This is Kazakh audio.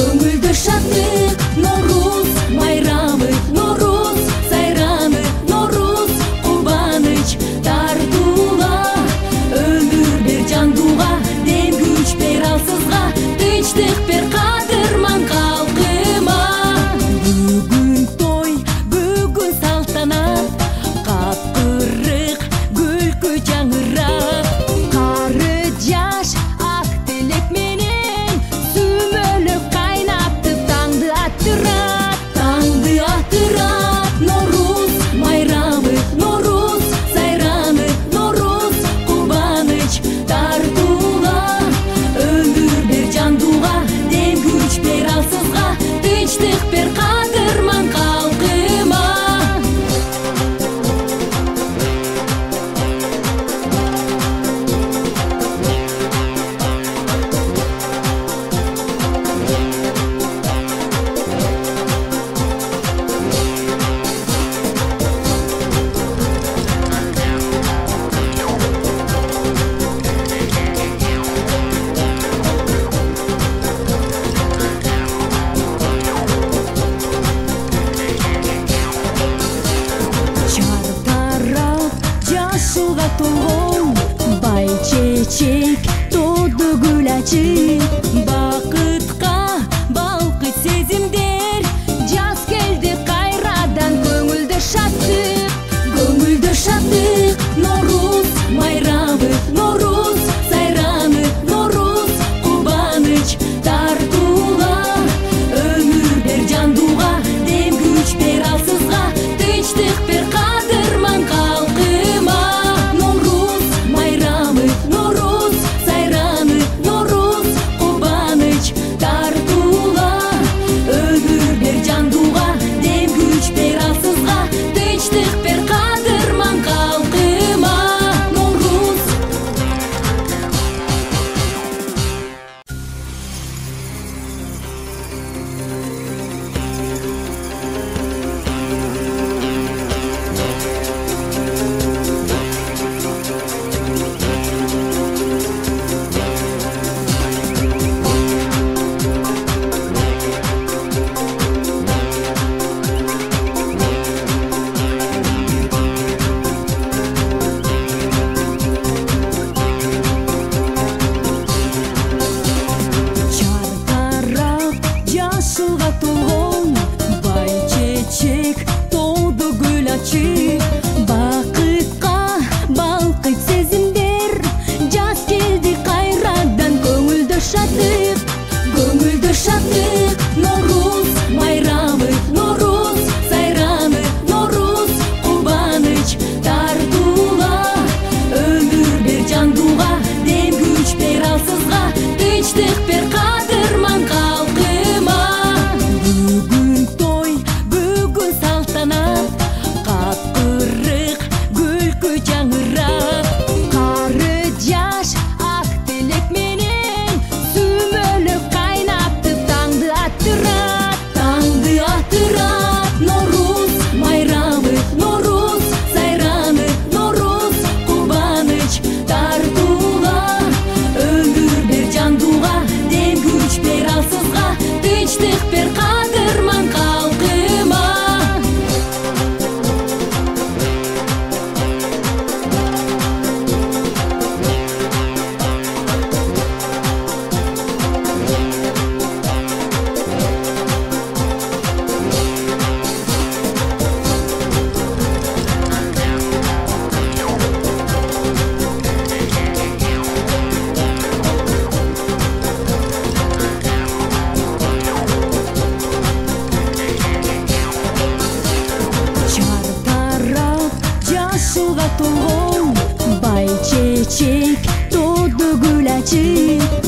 көңілді шаттық, Норuz майрамы, Норuz сайраны, Норuz қубаныч тартула. Өмір бер жандуға, дем күч бер алсызға, тынчтық бер қадырман қалқыма. Бүгін той, бүгін салтанат, қап-қырық күлкі жаңғырат. Қары жаш ақ тілек менен, сүмөліп қайнапты таңды аттырат. Таңды аттырат, Норuz майрамы, Норuz сайраны, Норuz қубаныч тартула. Өмір бер жандуға, дем күч бер алсызға, тынчтық бер қадырман қалқыма. Шартарап жасылға толған, бай-чечек тоды гүл açık. Бақытқа балқыт сезімдер, жаз келді қайрадан көңілді шаттық. Көңілді шаттық, Норuz майрамы, Норuz сайраны, Норuz қубаныч тартула. Өмір бер жандуға, дем күч бер алсызға, тынчтық бер қадырман қалқыма. Норuz майрамы, Норuz сайраны, Норuz қубаныч тартула. Өмір бер жандуға, дем күч бер алсызға, тынчтық бер қадырман қалқыма. Норuz. Шартарап жасылға толған, бай-чечек тоды гүл açık. Бақытқа балқыт сезімдер, жаз келді қайрадан көңілді шаттық. Көңілді шаттық, Норuz майрамы, Норuz сайраны, Норuz қубаныч тартула. Өмір бер жандуға, дем күч бер алсызға, тынчтық бер қадырман қалқыма. Бүгін той, бүгін салтанат, қап-қырық күлкі жаңғырат. Қары жаш ақ тілек менен, сүмөліп қайнапты таңды аттырат. Таңды аттырат, Норuz майрамы, Норuz сайраны, Норuz қубаныч тартула. Өмір бер жандуға, дем күч бер алсызға, тынчтық бер қадырман қалқыма. Шартарап жасылға толған, бай-чечек тоды гүл açık.